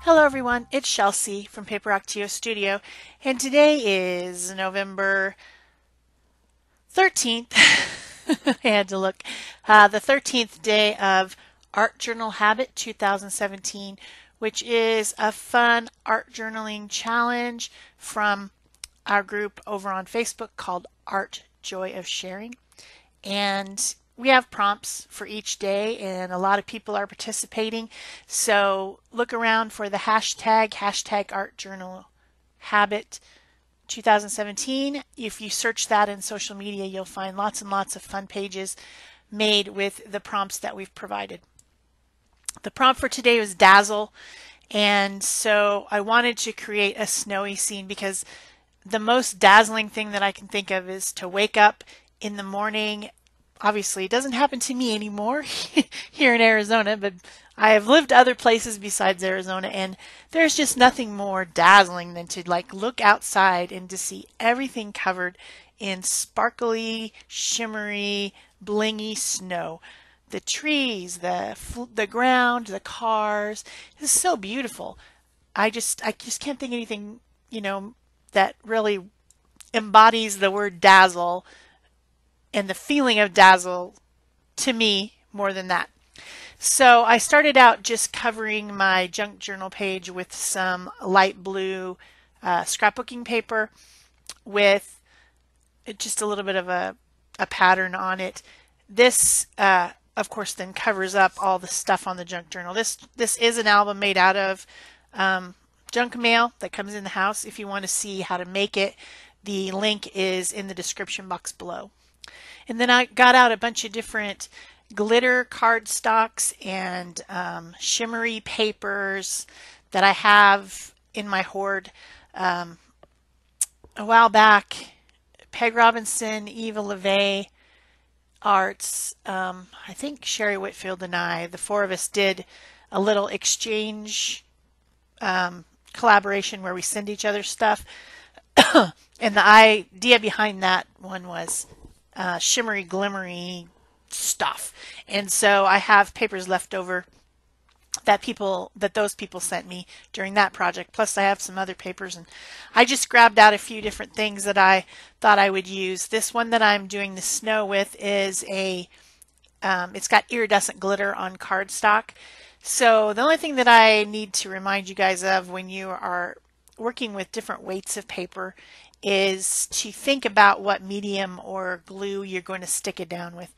Hello everyone, it's Chelsea from Paper Octio Studio, and today is November 13th. I had to look. The 13th day of Art Journal Habit 2017, which is a fun art journaling challenge from our group over on Facebook called Art Joy of Sharing. And we have prompts for each day, and a lot of people are participating. So look around for the hashtag Art Journal Habit 2017. If you search that in social media, you'll find lots and lots of fun pages made with the prompts that we've provided. The prompt for today was dazzle, and so I wanted to create a snowy scene because the most dazzling thing that I can think of is to wake up in the morning. Obviously, it doesn't happen to me anymore here in Arizona, but I have lived other places besides Arizona, and there's just nothing more dazzling than to look outside and to see everything covered in sparkly, shimmery, blingy snow. The trees, the ground, the cars. It's so beautiful. I just can't think of anything, that really embodies the word dazzle and the feeling of dazzle to me more than that. So I started out just covering my junk journal page with some light blue scrapbooking paper with just a little bit of a pattern on it. This, of course, then covers up all the stuff on the junk journal. This is an album made out of junk mail that comes in the house. If you want to see how to make it, the link is in the description box below. And then I got out a bunch of different glitter cardstocks and shimmery papers that I have in my hoard. A while back, Peg Robinson, Eva LeVay Arts, I think Sherry Whitfield and I, the four of us did a little exchange collaboration where we send each other stuff. And the idea behind that one was shimmery, glimmery stuff. And so I have papers left over that those people sent me during that project. Plus I have some other papers, and I just grabbed out a few different things that I thought I would use. This one that I'm doing the snow with is it's got iridescent glitter on cardstock. So the only thing that I need to remind you guys of when you are working with different weights of paper is to think about what medium or glue you're going to stick it down with.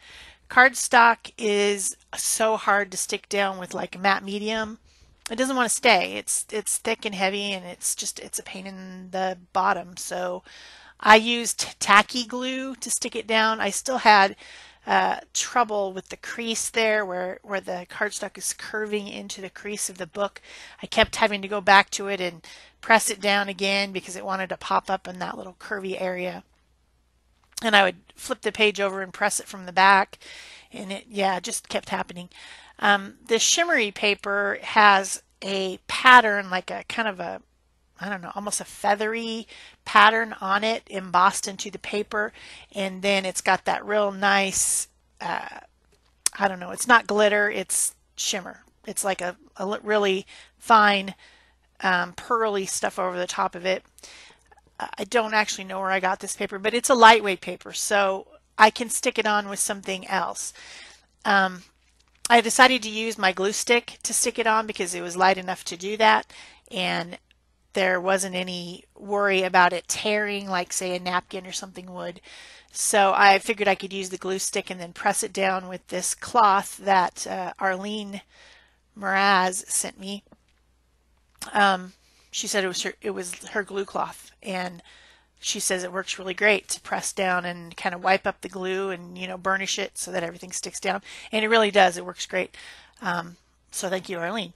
Cardstock is so hard to stick down with like a matte medium. It doesn't want to stay. It's thick and heavy, and it's a pain in the bottom. So I used tacky glue to stick it down. I still had trouble with the crease there where the cardstock is curving into the crease of the book. I kept having to go back to it and press it down again because it wanted to pop up in that little curvy area. And I would flip the page over and press it from the back, and it just kept happening. The shimmery paper has a pattern, like a kind of a, I don't know, almost a feathery pattern on it embossed into the paper, and then it's got that real nice, I don't know, it's not glitter, it's shimmer. It's like a really fine pearly stuff over the top of it. I don't actually know where I got this paper, but it's a lightweight paper, so I can stick it on with something else. I decided to use my glue stick to stick it on because it was light enough to do that, and there wasn't any worry about it tearing like, say, a napkin or something would. So I figured I could use the glue stick and then press it down with this cloth that Arlene Mraz sent me. She said it was her glue cloth, and she says it works really great to press down and kind of wipe up the glue and burnish it so that everything sticks down, and it really does. It works great. So thank you, Arlene.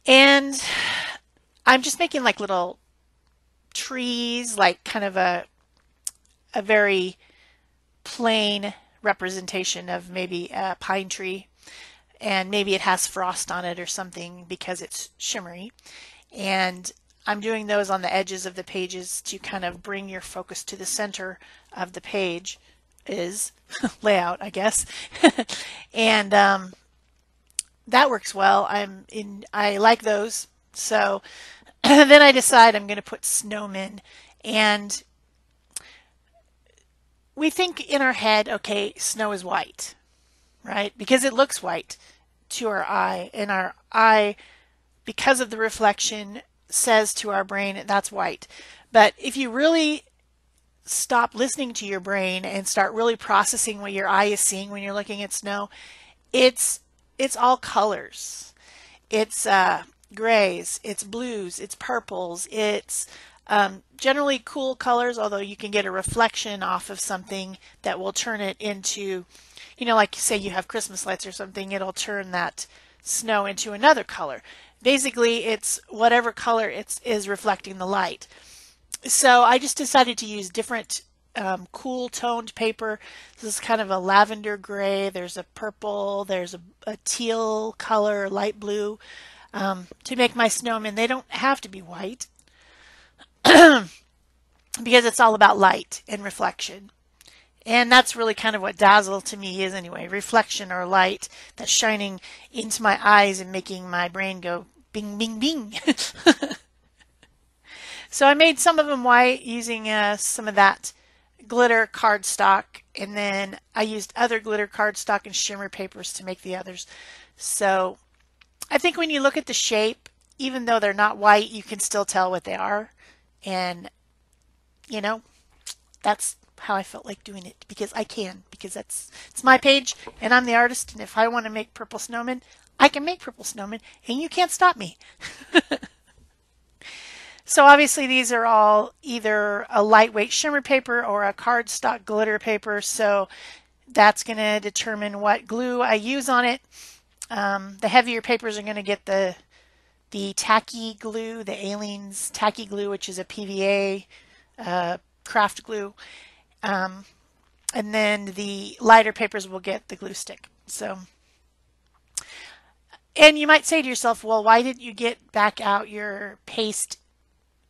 And I'm just making like little trees, like kind of a very plain representation of maybe a pine tree, and maybe it has frost on it or something because it's shimmery. And I'm doing those on the edges of the pages to kind of bring your focus to the center of the page is layout, I guess. And that works well. I like those. So then I decide I'm going to put snowmen, and we think in our head, okay, snow is white, right? Because it looks white to our eye, and our eye, because of the reflection, says to our brain that's white. But if you really stop listening to your brain and start really processing what your eye is seeing when you're looking at snow, it's all colors. It's grays, it's blues, it's purples, it's generally cool colors, although you can get a reflection off of something that will turn it into, like say you have Christmas lights or something, it'll turn that snow into another color. Basically, it's whatever color is reflecting the light. So I just decided to use different cool toned paper. This is kind of a lavender gray. There's a purple. There's a teal color, light blue, to make my snowmen. They don't have to be white because it's all about light and reflection. And that's really kind of what dazzle to me is anyway, reflection or light that's shining into my eyes and making my brain go bing, bing, bing. So I made some of them white using some of that glitter cardstock, and then I used other glitter cardstock and shimmer papers to make the others. So I think when you look at the shape, even though they're not white, you can still tell what they are. And, that's how I felt like doing it, because I can, because it's my page and I'm the artist, and if I want to make purple snowmen, I can make purple snowmen and you can't stop me. So obviously these are all either a lightweight shimmer paper or a cardstock glitter paper, so that's going to determine what glue I use on it. The heavier papers are going to get the tacky glue, the Aleene's tacky glue, which is a PVA craft glue. And then the lighter papers will get the glue stick. So, and you might say to yourself, well, why didn't you get back out your paste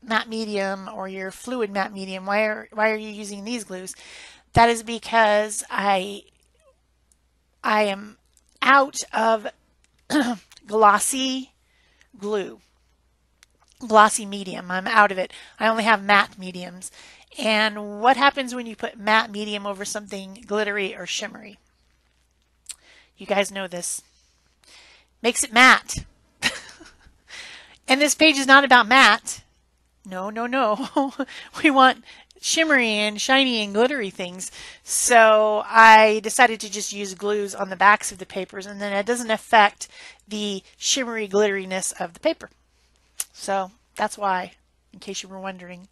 matte medium or your fluid matte medium? Why are you using these glues? That is because I am out of glossy glue, glossy medium. I'm out of it. I only have matte mediums. And what happens when you put matte medium over something glittery or shimmery? You guys know this. Makes it matte. And this page is not about matte. No, no, no. We want shimmery and shiny and glittery things. So I decided to just use glues on the backs of the papers, and then it doesn't affect the shimmery glitteriness of the paper. So that's why, in case you were wondering.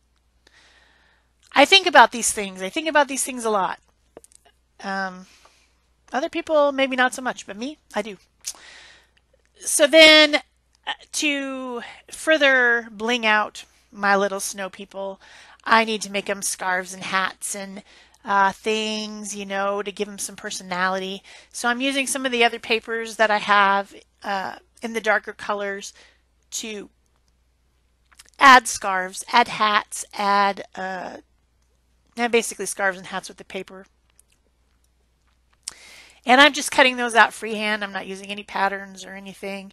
I think about these things. I think about these things a lot. Other people, maybe not so much, but me, I do. So then to further bling out my little snow people, I need to make them scarves and hats and things, to give them some personality. So I'm using some of the other papers that I have in the darker colors to add scarves, add hats, add basically scarves and hats with the paper. And I'm just cutting those out freehand. I'm not using any patterns or anything.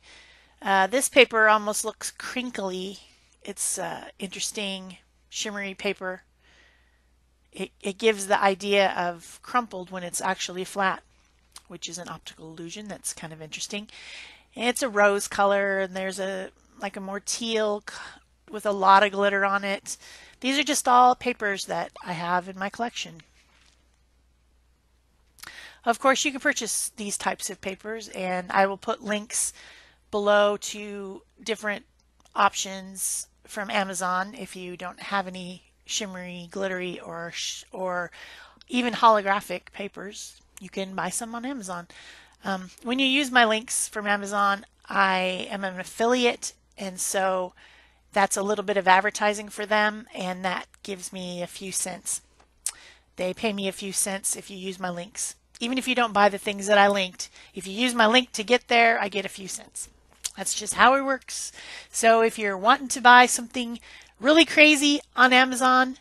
This paper almost looks crinkly. It's interesting shimmery paper. It gives the idea of crumpled when it's actually flat, which is an optical illusion. That's kind of interesting. And it's a rose color, and there's a more teal with a lot of glitter on it. These are just all papers that I have in my collection. Of course, you can purchase these types of papers, and I will put links below to different options from Amazon if you don't have any shimmery, glittery, or even holographic papers. You can buy some on Amazon. When you use my links from Amazon, I am an affiliate, and so that's a little bit of advertising for them, and that gives me a few cents. They pay me a few cents if you use my links. Even if you don't buy the things that I linked, if you use my link to get there, I get a few cents. That's just how it works. So if you're wanting to buy something really crazy on Amazon,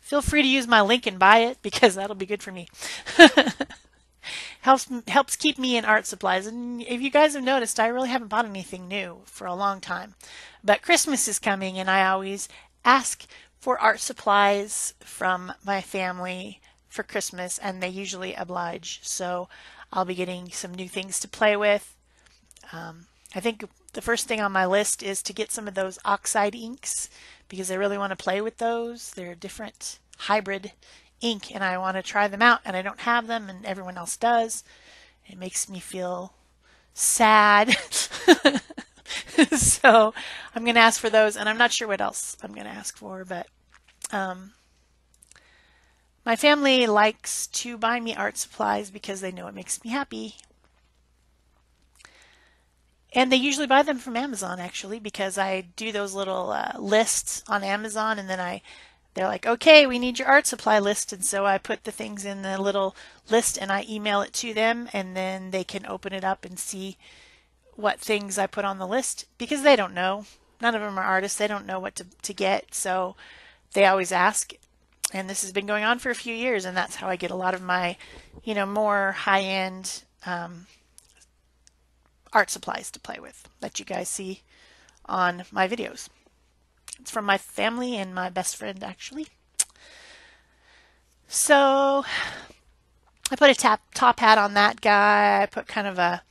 feel free to use my link and buy it, because that'll be good for me. helps keep me in art supplies. And if you guys have noticed, I really haven't bought anything new for a long time. But Christmas is coming, and I always ask for art supplies from my family for Christmas, and they usually oblige. So I'll be getting some new things to play with. I think the first thing on my list is to get some of those oxide inks because I really want to play with those. They're different hybrid ink and I want to try them out, and I don't have them and everyone else does. It makes me feel sad. So I'm going to ask for those, and I'm not sure what else I'm going to ask for, but my family likes to buy me art supplies because they know it makes me happy. And they usually buy them from Amazon, actually, because I do those little lists on Amazon, and then they're like, okay, we need your art supply list. And so I put the things in the little list and I email it to them, and then they can open it up and see what things I put on the list because they don't know. None of them are artists. They don't know what to get. So they always ask. And this has been going on for a few years, and that's how I get a lot of my, more high-end art supplies to play with that you guys see on my videos. It's from my family and my best friend, actually. So I put a top hat on that guy. I put kind of a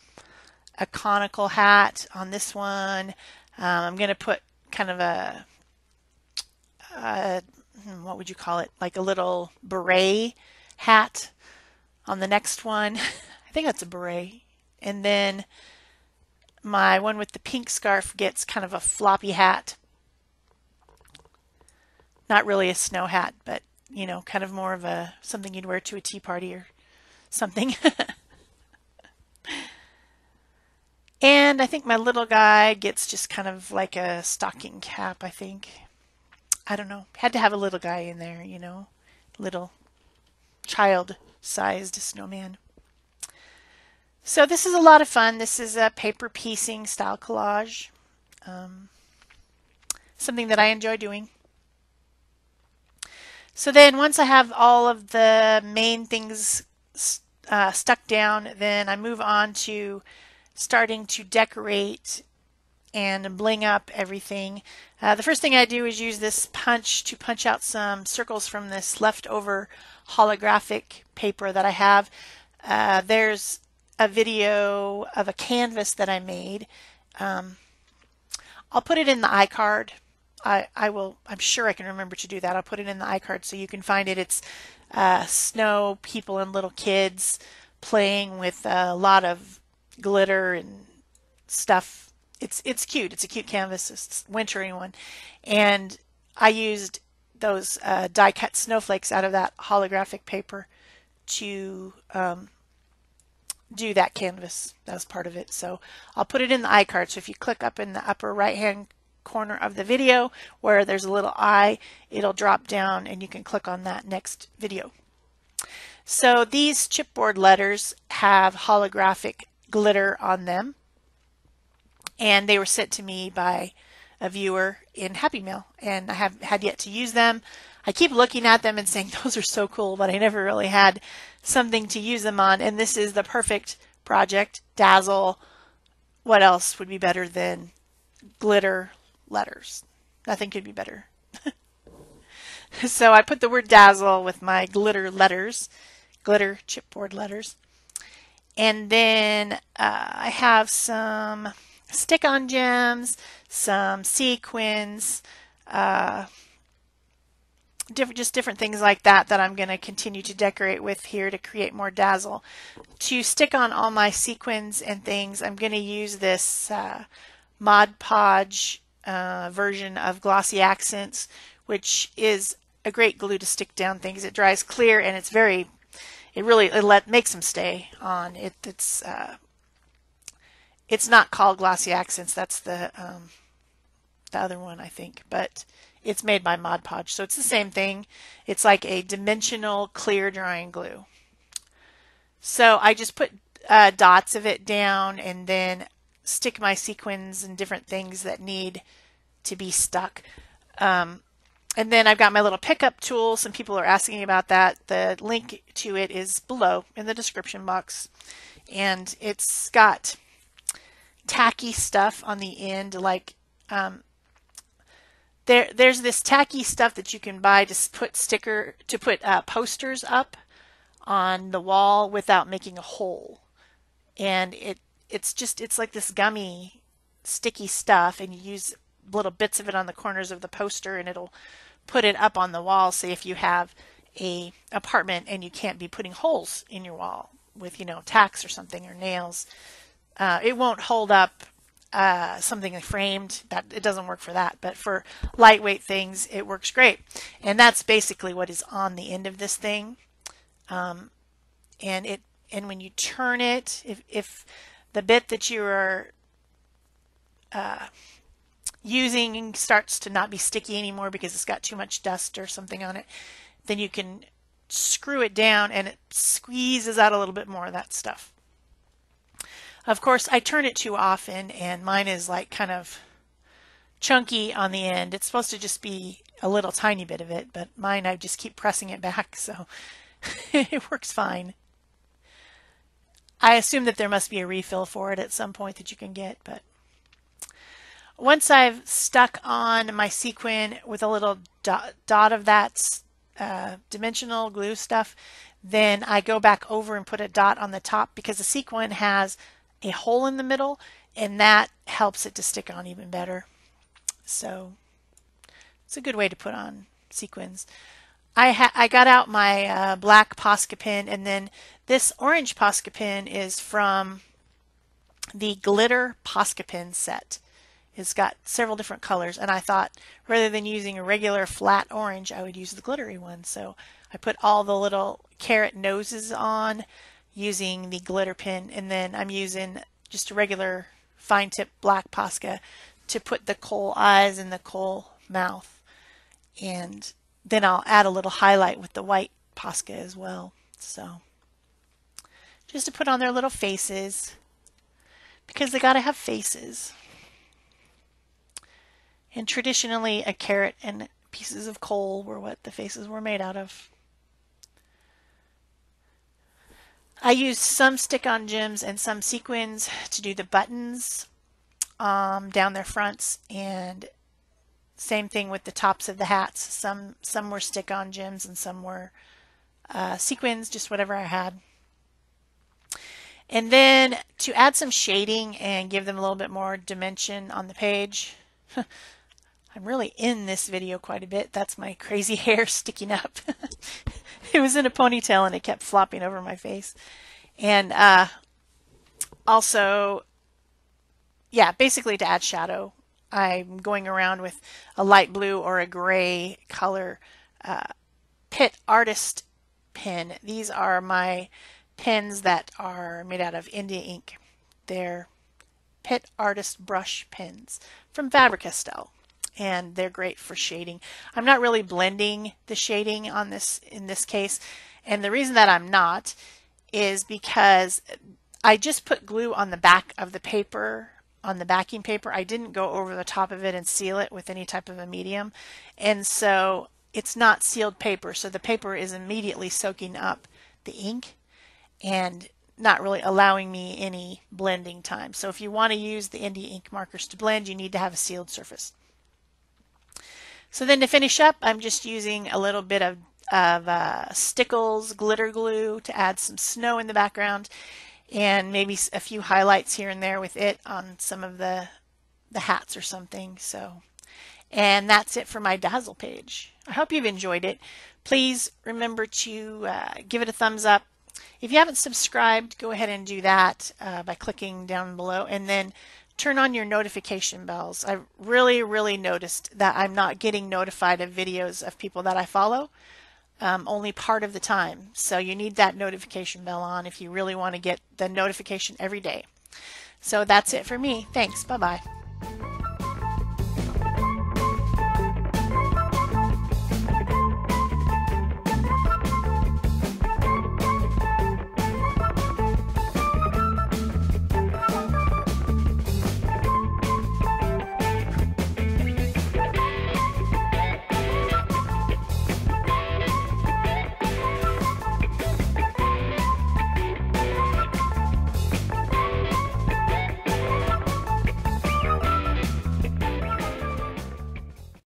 conical hat on this one. I'm going to put kind of a what would you call it? Like a little beret hat on the next one. I think that's a beret. And then my one with the pink scarf gets kind of a floppy hat. Not really a snow hat, but, kind of more of something you'd wear to a tea party or something. And I think my little guy gets just kind of like a stocking cap, I think. I don't know. Had to have a little guy in there, little child-sized snowman. So this is a lot of fun. This is a paper piecing style collage. Something that I enjoy doing. So then once I have all of the main things stuck down, then I move on to starting to decorate and bling up everything. The first thing I do is use this punch to punch out some circles from this leftover holographic paper that I have. There's a video of a canvas that I made. I'll put it in the iCard. I'm sure I can remember to do that. I'll put it in the iCard so you can find it. It's snow people and little kids playing with a lot of glitter and stuff. It's cute. It's a cute canvas. It's a wintry one. And I used those die-cut snowflakes out of that holographic paper to do that canvas. That was part of it. So I'll put it in the iCard. So if you click up in the upper right-hand corner of the video where there's a little eye, it'll drop down and you can click on that next video. So these chipboard letters have holographic glitter on them, and they were sent to me by a viewer in Happy Mail, and I have had yet to use them. I keep looking at them and saying those are so cool, but I never really had something to use them on, and this is the perfect project. Dazzle. What else would be better than glitter letters? Nothing could be better. So I put the word dazzle with my glitter letters, glitter chipboard letters. And then I have some stick-on gems, some sequins, different things like that I'm going to continue to decorate with here to create more dazzle. To stick on all my sequins and things, I'm going to use this Mod Podge version of Glossy Accents, which is a great glue to stick down things. It dries clear and it makes them stay on. It's not called Glossy Accents. That's the other one, I think, but it's made by Mod Podge, so it's the same thing. It's like a dimensional clear drying glue. So I just put dots of it down and then stick my sequins and different things that need to be stuck. And then I've got my little pickup tool. Some people are asking about that. The link to it is below in the description box. And it's got tacky stuff on the end, like there's this tacky stuff that you can buy to put posters up on the wall without making a hole. And it's like this gummy sticky stuff, and you use little bits of it on the corners of the poster, and it'll put it up on the wall. Say if you have a apartment and you can't be putting holes in your wall with, you know, tacks or something, or nails, it won't hold up something framed. That it doesn't work for that, but for lightweight things it works great. And that's basically what is on the end of this thing. And when you turn it, if the bit that you are using starts to not be sticky anymore because it's got too much dust or something on it, then you can screw it down and it squeezes out a little bit more of that stuff. Of course, I turn it too often, and mine is like kind of chunky on the end. It's supposed to just be a little tiny bit of it, but mine, I just keep pressing it back, so it works fine. I assume that there must be a refill for it at some point that you can get, but once I've stuck on my sequin with a little dot of that dimensional glue stuff, then I go back over and put a dot on the top, because the sequin has a hole in the middle, and that helps it to stick on even better. So it's a good way to put on sequins. I got out my black Posca pen, and then this orange Posca pen is from the glitter Posca pen set. It's got several different colors, and I thought rather than using a regular flat orange, I would use the glittery one. So I put all the little carrot noses on using the glitter pen, and then I'm using just a regular fine tip black Posca to put the coal eyes and the coal mouth. And then I'll add a little highlight with the white Posca as well. So just to put on their little faces, because they got to have faces. And traditionally, a carrot and pieces of coal were what the faces were made out of. I used some stick-on gems and some sequins to do the buttons down their fronts, and same thing with the tops of the hats. Some were stick-on gems and some were sequins, just whatever I had. And then to add some shading and give them a little bit more dimension on the page, I'm really in this video quite a bit. That's my crazy hair sticking up. It was in a ponytail and it kept flopping over my face. And also, yeah, basically to add shadow, I'm going around with a light blue or a gray color Pitt Artist pen. These are my pens that are made out of India ink. They're Pitt Artist brush pens from Faber-Castell, and they're great for shading. I'm not really blending the shading on this in this case, and the reason that I'm not is because I just put glue on the back of the paper, on the backing paper. I didn't go over the top of it and seal it with any type of a medium, and so it's not sealed paper, so the paper is immediately soaking up the ink and not really allowing me any blending time. So if you want to use the India ink markers to blend, you need to have a sealed surface. So then to finish up, I'm just using a little bit of Stickles glitter glue to add some snow in the background, and maybe a few highlights here and there with it on some of the hats or something. So, and that's it for my Dazzle page. I hope you've enjoyed it. Please remember to give it a thumbs up. If you haven't subscribed, go ahead and do that by clicking down below, and then turn on your notification bells. I really noticed that I'm not getting notified of videos of people that I follow, only part of the time. So you need that notification bell on if you really want to get the notification every day. So that's it for me. Thanks. Bye-bye.